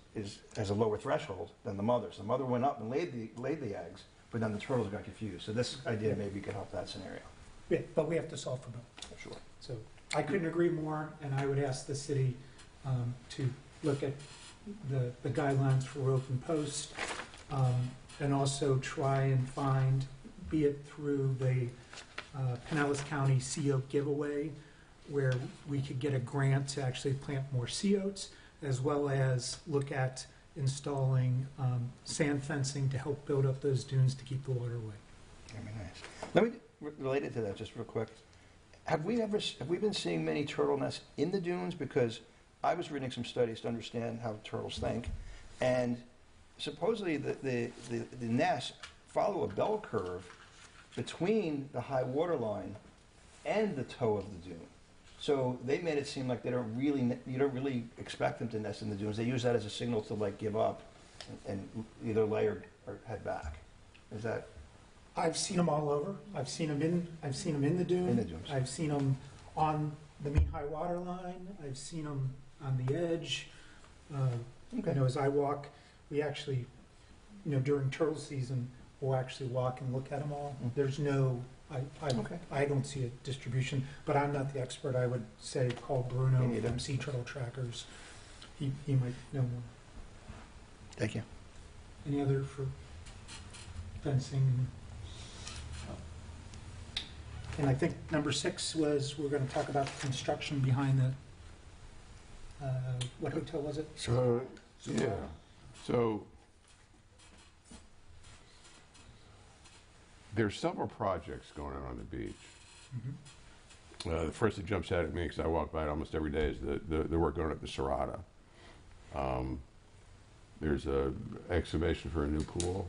as a lower threshold than the mothers. The mother went up and laid the eggs, but then the turtles got confused. So this idea maybe could help that scenario. Yeah, but we have to solve for both. Sure. So I couldn't agree more, and I would ask the city to look at the guidelines for rope and post, and also try and find, be it through the Pinellas County sea oak giveaway, where we could get a grant to actually plant more sea oats, as well as look at installing sand fencing to help build up those dunes to keep the water away. That'd be nice. Let me relate it to that just real quick. Have we been seeing many turtle nests in the dunes? Because I was reading some studies to understand how turtles think, and supposedly the nests follow a bell curve between the high water line and the toe of the dune. So they made it seem like you don't really expect them to nest in the dunes. They use that as a signal to like give up and either lay or head back. Is that? I've seen them all over. I've seen them in the dune. In the dunes. I've seen them on the mean high water line. I've seen them on the edge. Okay. As I walk, we actually, during turtle season, we'll actually walk and look at them all. Mm. There's no, Okay. I don't see a distribution, but I'm not the expert. I would say call Bruno Me neither. from Sea Turtle Trackers. He might know more. Thank you. Any other for fencing? And I think number 6 was, we're going to talk about the construction behind the, what hotel was it? So, yeah, so there's several projects going on the beach. Mhm. The first that jumps out at me, because I walk by it almost every day, is the work going at the Serrata. There's a excavation for a new pool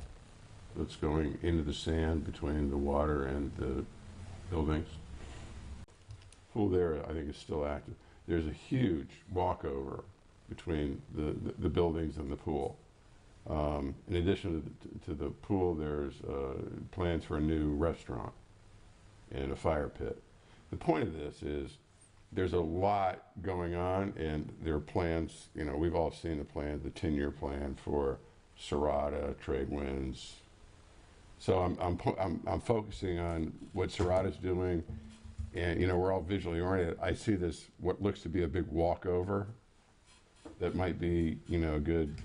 that's going into the sand between the water and the buildings. Pool there, I think, is still active. There's a huge walkover between the buildings and the pool. In addition to the pool, there's plans for a new restaurant and a fire pit. The point of this is there's a lot going on, and there are plans, we've all seen the plan, the 10-year plan for Serrata, trade winds. So I'm focusing on what Serrata's doing, and we're all visually oriented. I see this, what looks to be a big walkover that might be, a good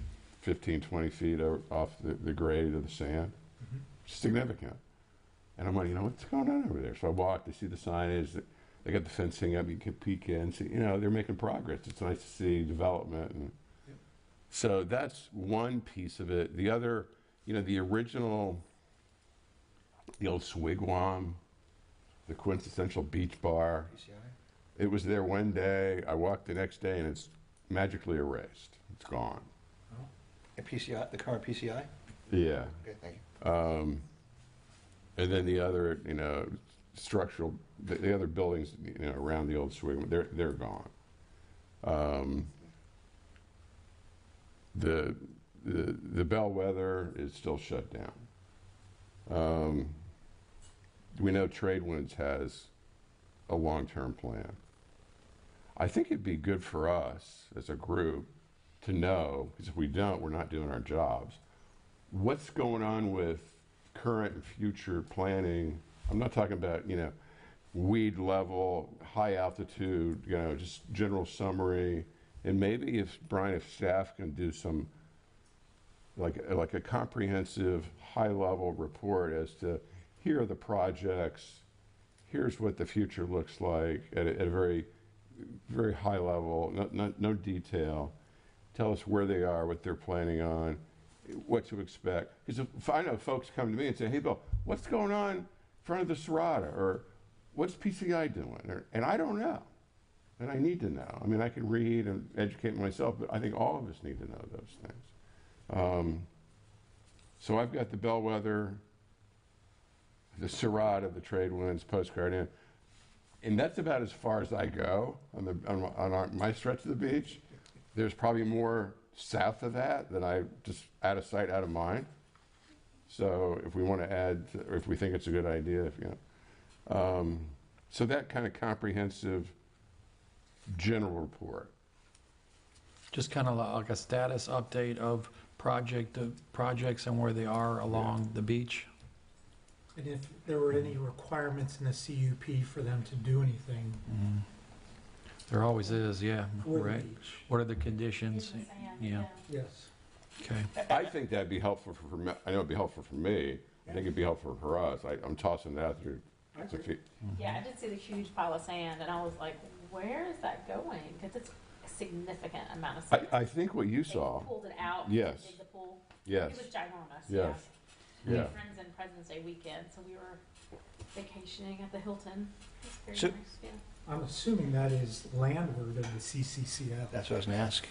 15, 20 feet off the grade of the sand. Mhm. Significant. And I'm like, what's going on over there? So I walked, I see the signage, they got the fencing up, you can peek in, see, they're making progress. It's nice to see development. And Yep. so that's one piece of it. The other, the original, the old Swigwam, the quintessential beach bar, PCI? it was there one day, I walked the next day, and it's magically erased. It's gone. And PCI, the current PCI? Yeah. Okay, thank you. And then the other, structural, the other buildings, around the old Swigman, they're gone. The Bellwether is still shut down. We know Trade Winds has a long-term plan. I think it'd be good for us as a group to know, because if we don't, we're not doing our jobs, what's going on with current and future planning? I'm not talking about, weed level, high altitude, just general summary. And maybe if, Brian, if staff can do some, like a comprehensive, high-level report as to, here are the projects, here's what the future looks like at a very, very high level, no detail. Tell us where they are, what they're planning on, what to expect. Because if I know folks come to me and say, hey, Bill, what's going on in front of the Serrata? Or what's PCI doing? And I don't know. And I need to know. I mean, I can read and educate myself, but I think all of us need to know those things. So I've got the Bellwether, the Serrata, the trade winds, postcard in. And that's about as far as I go on my stretch of the beach. There's probably more south of that I just out of sight, out of mind. So if we want to add, or if we think it's a good idea, so that kind of comprehensive general report. Just kind of like a status update of projects and where they are along the beach. And if there were any requirements in the CUP for them to do anything There always is, yeah, for the right. beach. What are the conditions? In the sand, Yeah. Yes. Okay. I think that'd be helpful for me. I know it'd be helpful for me. I think it'd be helpful for us. I'm tossing that out there. I It's a agree. Yeah, I did see the huge pile of sand, and I was like, where is that going? Because it's a significant amount of sand. I think what you They saw, pulled it out. Yes. Did the pool. yes, It was ginormous. Yes. Yeah. We yeah. had friends in President's Day weekend, so we were vacationing at the Hilton. It was So- very nice. Yeah. I'm assuming that is landward of the CCCF. That's what I was going to ask.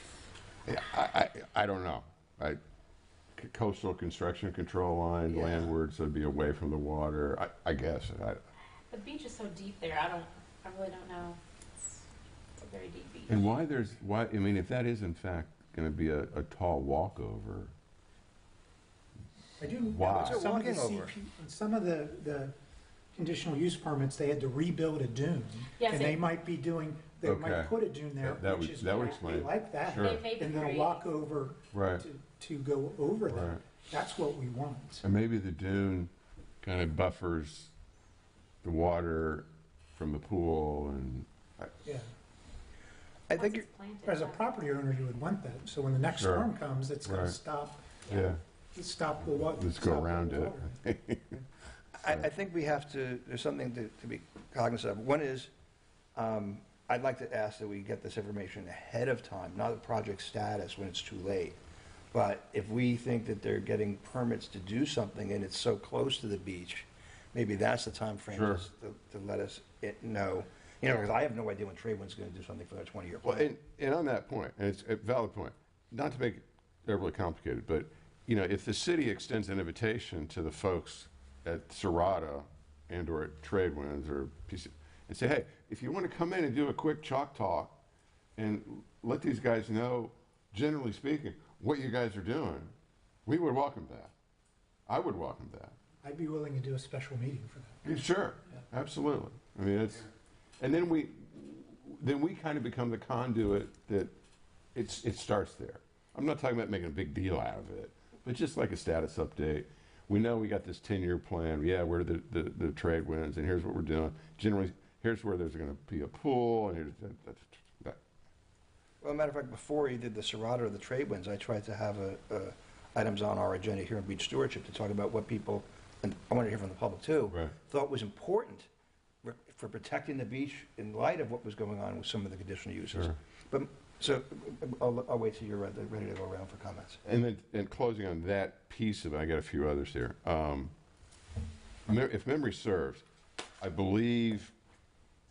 I don't know. Coastal construction control line, Yeah. landward, so it'd be away from the water. I guess. The beach is so deep there. I really don't know. It's a very deep beach. And why? I mean, if that is in fact going to be a tall walkover, I do. Wow. know What's it some of the walking over? Some of the conditional use permits, they had to rebuild a dune. Yes, And they might be doing, they Okay. might put a dune there, That which would- is, that would we explain. like that. Sure. They may be And then a creating- walkover right? to go over that. Right. That's what we want. And maybe the dune kind of buffers the water from the pool, and Yeah. I Once think it's planted, As a yeah. property owner, you would want that. So when the next Sure. storm comes, it's going Right. to stop yeah, the water. let's go around it. I think we have to, there's something to be cognizant of. One is, I'd like to ask that we get this information ahead of time, not the project status when it's too late. But if we think that they're getting permits to do something and it's so close to the beach, maybe that's the time frame Sure. to let us know. Because I have no idea when Tradewind's going to do something for their 20-year Well, plan. and on that point, and it's a valid point, not to make it overly complicated, but if the city extends an invitation to the folks at Serrata and/or at Tradewinds or PC, and say, hey, if you want to come in and do a quick chalk talk and let these guys know, generally speaking, what you guys are doing, we would welcome that. I would welcome that. I'd be willing to do a special meeting for that. Yeah, sure, absolutely. I mean, and then we kind of become the conduit that it starts there. I'm not talking about making a big deal out of it, but just like a status update. We know we got this 10-year plan. Yeah, where the trade winds, and here's what we're doing. Generally, here's where there's going to be a pool, and here's that. Well, matter of fact, before you did the Serrata or the Tradewinds, I tried to have items on our agenda here in Beach Stewardship to talk about what people, and I want to hear from the public too, Right. thought was important for protecting the beach in light of what was going on with some of the conditional uses. Sure. But, so, I'll wait till you're ready to go around for comments. And then, and closing on that piece of it, I got a few others here. If memory serves, I believe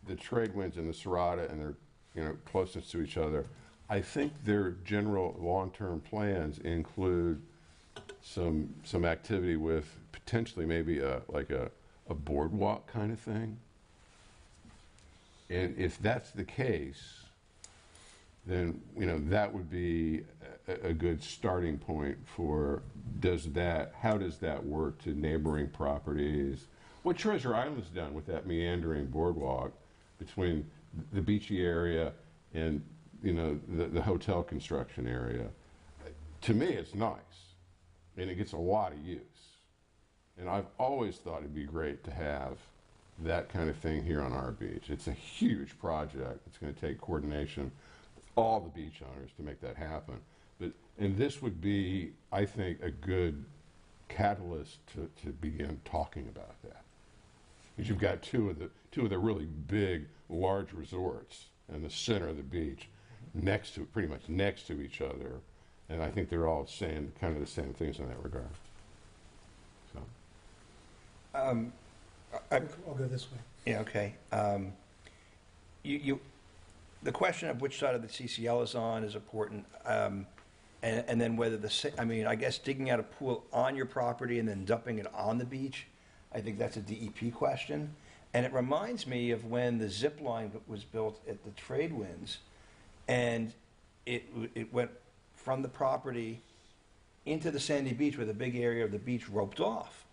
the trade winds and the Serrata and their closeness to each other, I think their general long-term plans include some activity with potentially maybe like a boardwalk kind of thing. And if that's the case, then that would be a good starting point for how does that work to neighboring properties? What Treasure Island's done with that meandering boardwalk between the beachy area and the hotel construction area, to me it's nice. and it gets a lot of use. And I've always thought it'd be great to have that kind of thing here on our beach. It's a huge project. It's going to take coordination with all the beach owners to make that happen. And this would be, I think, a good catalyst to begin talking about that. Because you've got two of the really big, large resorts in the center of the beach, pretty much next to each other, and I think they're all saying kind of the same things in that regard. So, I'll go this way. Yeah, okay. The question of which side of the CCL is on is important. And then whether I guess digging out a pool on your property and then dumping it on the beach, I think that's a DEP question. And it reminds me of when the zip line was built at the Trade Winds, and it went from the property into the sandy beach with a big area of the beach roped off.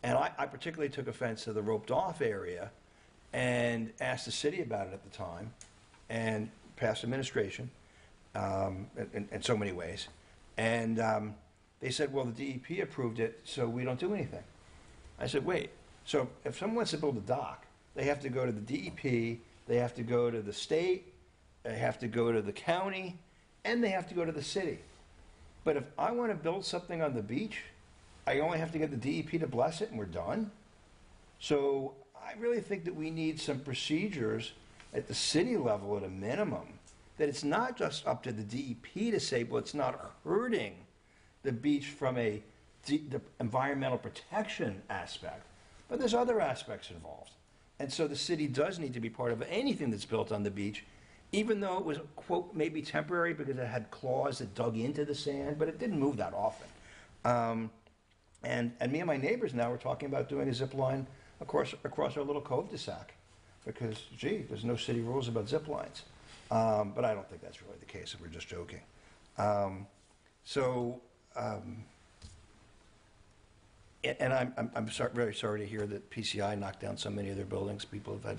And I particularly took offense to the roped off area and asked the city about it at the time, and past administration, in so many ways. And they said, well, the DEP approved it, so we don't do anything. I said, wait, so if someone wants to build a dock, they have to go to the DEP, they have to go to the state, they have to go to the county, and they have to go to the city. But if I want to build something on the beach, I only have to get the DEP to bless it and we're done. So I really think that we need some procedures at the city level at a minimum, that it's not just up to the DEP to say, well, it's not hurting the beach from the environmental protection aspect, but there's other aspects involved. And so the city does need to be part of anything that's built on the beach, even though it was, quote, maybe temporary because it had claws that dug into the sand, but it didn't move that often. And me and my neighbors now are talking about doing a zip line across our little cul-de-sac because, gee, there's no city rules about zip lines. But I don't think that's really the case, if we're just joking. And I'm very sorry to hear that PCI knocked down so many of their buildings. People have had,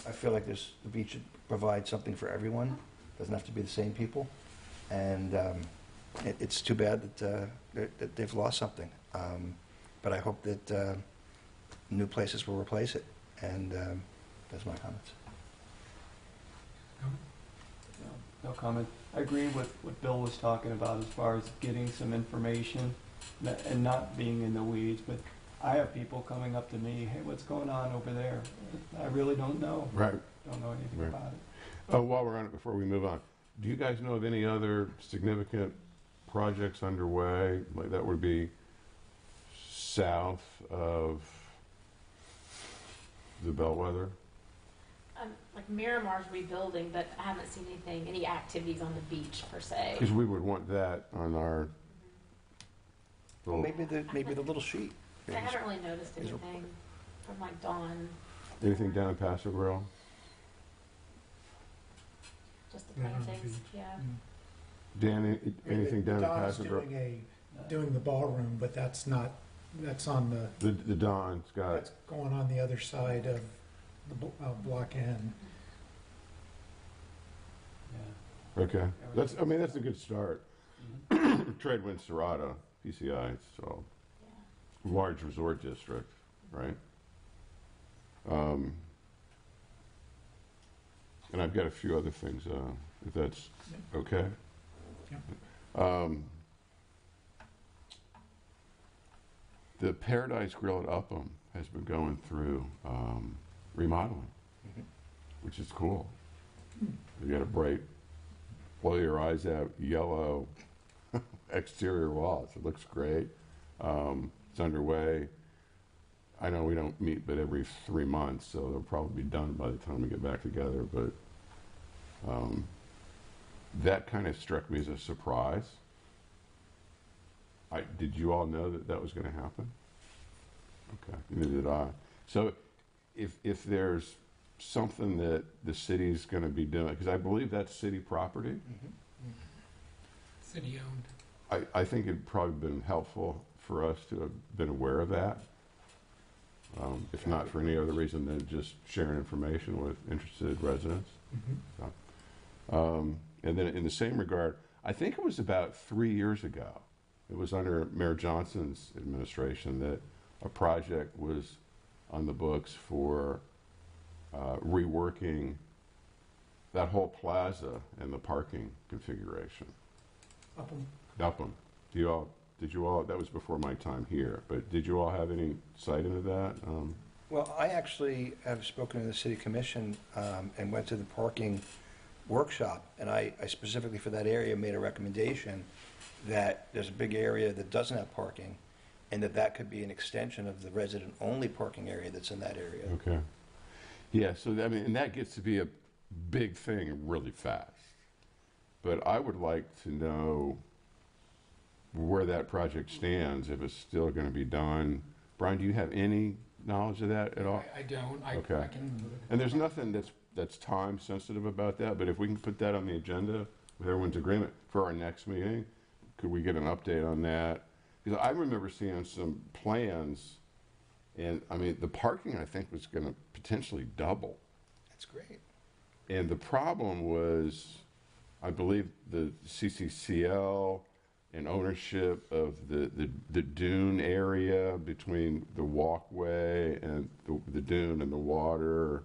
I feel like the beach should provide something for everyone. It doesn't have to be the same people. And it's too bad that they've lost something. But I hope that new places will replace it. And that's my comments. No comment. I agree with what Bill was talking about as far as getting some information and not being in the weeds. But I have people coming up to me, hey, what's going on over there? I really don't know. right. Don't know anything Right. about it. Oh, while we're on it, before we move on, do you guys know of any other significant projects underway, like that would be south of the Bellwether? Like Miramar's rebuilding, but I haven't seen any activities on the beach per se. Because we would want that on our Well, little, maybe the little sheet. I haven't really noticed anything from like Dawn, anything down in Paso Grill? just the Yeah, on the plantings, beach. yeah. Dan, anything down in Don's Paso Grill? doing the ballroom, but that's on The Don's got, that's going on the other side of the block N. Yeah. okay. That's a good start. Mhm. Trade Wind Serrata, PCI, so large resort district, right? And I've got a few other things, if that's okay. The Paradise Grill at Upham has been going through remodeling, which is cool. They got a bright, blow your eyes out, yellow exterior walls. It looks great. It's underway. I know we don't meet but every 3 months, so they'll probably be done by the time we get back together, but that kind of struck me as a surprise. Did you all know that was going to happen? Okay, neither did I. So if there's something that the city's going to be doing, because I believe that's city property, City owned. I think it'd probably been helpful for us to have been aware of that. If not for any other reason than just sharing information with interested residents. And then in the same regard, I think it was about 3 years ago, it was under Mayor Johnson's administration that a project was on the books for reworking that whole plaza and the parking configuration. Upham. Did you all, that was before my time here, but did you all have any sight into that? Well, I actually have spoken to the city commission and went to the parking workshop, and I specifically for that area made a recommendation that there's a big area that doesn't have parking, and that could be an extension of the resident-only parking area that's in that area. Okay. Yeah, so I mean, and that gets to be a big thing really fast. But I would like to know where that project stands, if it's still going to be done. Brian, do you have any knowledge of that at all? I don't. Okay. I can. And there's nothing that's time sensitive about that, but if we can put that on the agenda with everyone's agreement for our next meeting, could we get an update on that? Because I remember seeing some plans, and I mean, the parking I think was going to potentially double. That's great. And the problem was, I believe the CCCL and ownership of the dune area between the walkway and the dune and the water,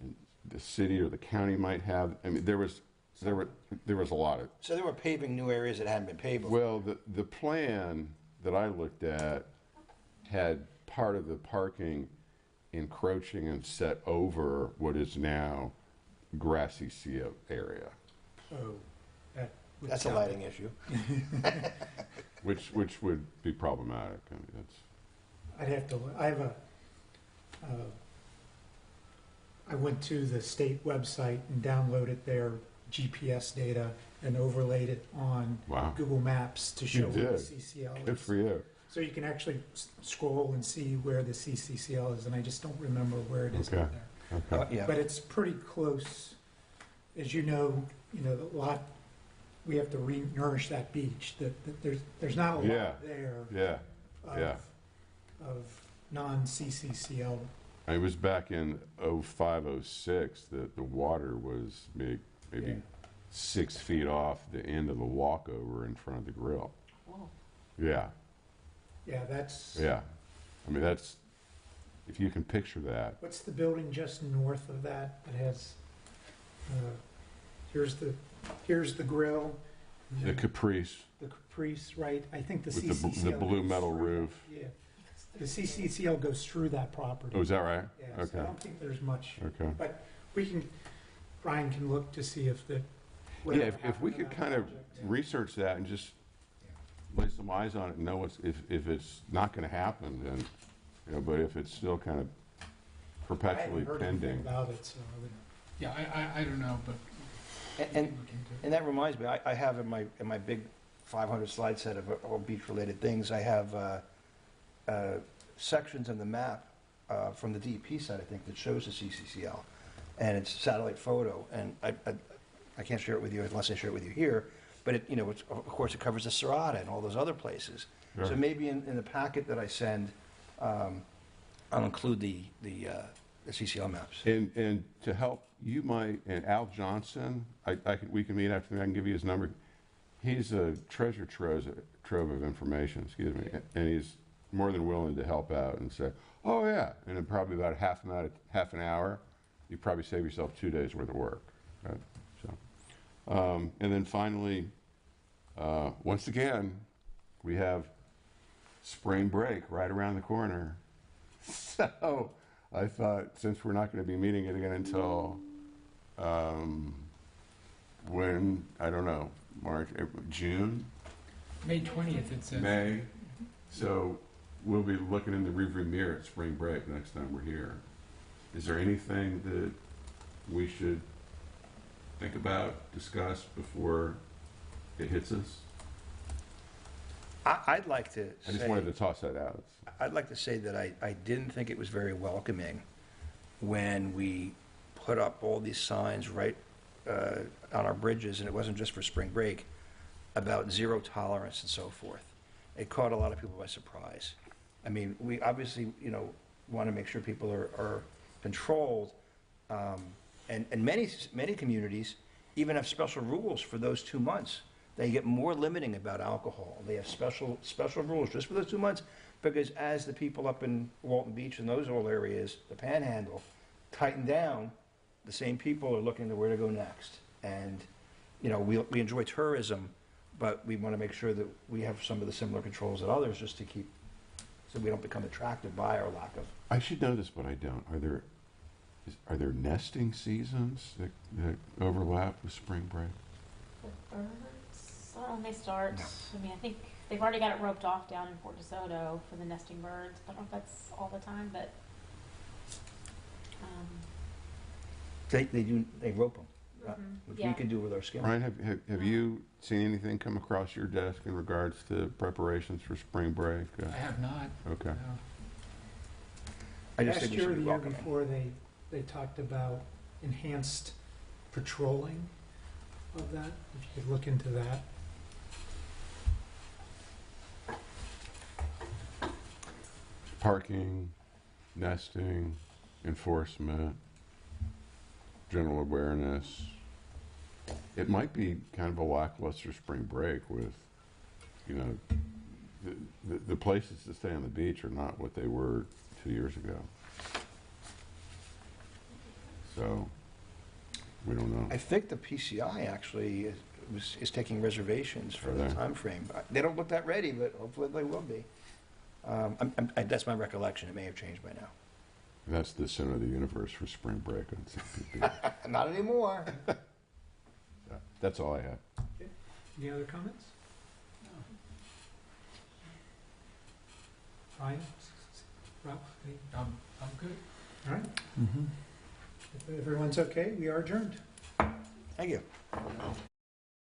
and the city or the county might have. I mean, there was a lot of. So they were paving new areas that hadn't been paved before. Well, the plan that I looked at had part of the parking encroaching and set over what is now grassy sea area, Oh, that would That's a sound- lighting issue. which would be problematic. I mean, that's. I'd have to, I have I went to the state website and downloaded their GPS data and overlaid it on Wow. Google Maps to You show where the did. CCL Good is. for you. So you can actually scroll and see where the CCCL is, and I just don't remember where it is Okay. out there. Okay. Yeah. But it's pretty close. As you know, the lot, we have to re-nourish that beach. There's not a lot Yeah. there Yeah. of, Yeah. of non-CCCL. It was back in 05, 06 that the water was maybe Yeah. 6 feet off the end of the walkover in front of the grill. Whoa. Yeah. Yeah, that's. Yeah. I mean, that's, if you can picture that. What's the building just north of that that has, here's the grill. and The then Caprice The Caprice, right? I think the with CCCL. the blue goes metal through- roof. Yeah. The CCCL goes through that property. Oh, is that right? Yeah, so I Okay. don't think there's much, Okay. but Brian can look to see if the. Yeah, whatever if we happened to could that kind of project. research that and just lay some eyes on it and know if it's not going to happen, then, but if it's still kind of I perpetually haven't heard anything pending. about it, so I would. Yeah, I don't know, but And, we can look into it. and that reminds me, I have in my big 500 slide set of all beach-related things, I have sections in the map from the DEP side, I think, that shows the CCCL. And it's satellite photo, and I can't share it with you unless I share it with you here, but of course, it covers the Serrata and all those other places. Sure. So maybe in the packet that I send, I'll include the CCL maps. And to help, you might, and Al Johnson, we can meet after, I can give you his number. He's a treasure trove of information, excuse me, and he's more than willing to help out and say, oh yeah, and in probably about half an hour, you probably save yourself 2 days worth of work. Right? So, and then finally, once again, we have spring break right around the corner. So I thought, since we're not going to be meeting it again until when, I don't know, March, April, June, May 20th, it says. May. So we'll be looking in the rearview mirror at spring break next time we're here. Is there anything that we should think about, discuss before it hits us? I'd like to I just say- wanted to toss that out. I'd like to say that I didn't think it was very welcoming when we put up all these signs right on our bridges, and it wasn't just for spring break, about zero tolerance and so forth. It caught a lot of people by surprise. I mean, we obviously, want to make sure people are controlled, and many communities even have special rules for those 2 months They get more limiting about alcohol. They have special rules just for those 2 months, because as the people up in Walton Beach and those whole areas, the Panhandle, tighten down, the same people are looking to where to go next. And, you know, we enjoy tourism, but we want to make sure that we have some of the similar controls that others, just to keep, so we don't become attracted by our lack of. I should know this, but I don't. Are there nesting seasons that overlap with spring break? The birds, well, when they start, I mean, I think they've already got it roped off down in Fort DeSoto for the nesting birds. I don't know if that's all the time, but, They rope them, which we yeah. can do with our skin. Ryan, have you seen anything come across your desk in regards to preparations for spring break? I have not. Okay. No. I just Last think we year, should or be the year welcoming. before, they talked about enhanced patrolling of that, if you could look into that. Parking, nesting, enforcement, general awareness. It might be kind of a lackluster spring break with, you know, the places to stay on the beach are not what they were 2 years ago. So, we don't know. I think the PCI actually is taking reservations for Are the they? time frame. They don't look that ready, but hopefully they will be. That's my recollection. It may have changed by now. That's the center of the universe for spring break on CPP. Not anymore. That's all I have. Any other comments? Ryan? Ralph? Any- I'm good. All right. If everyone's okay, we are adjourned. Thank you.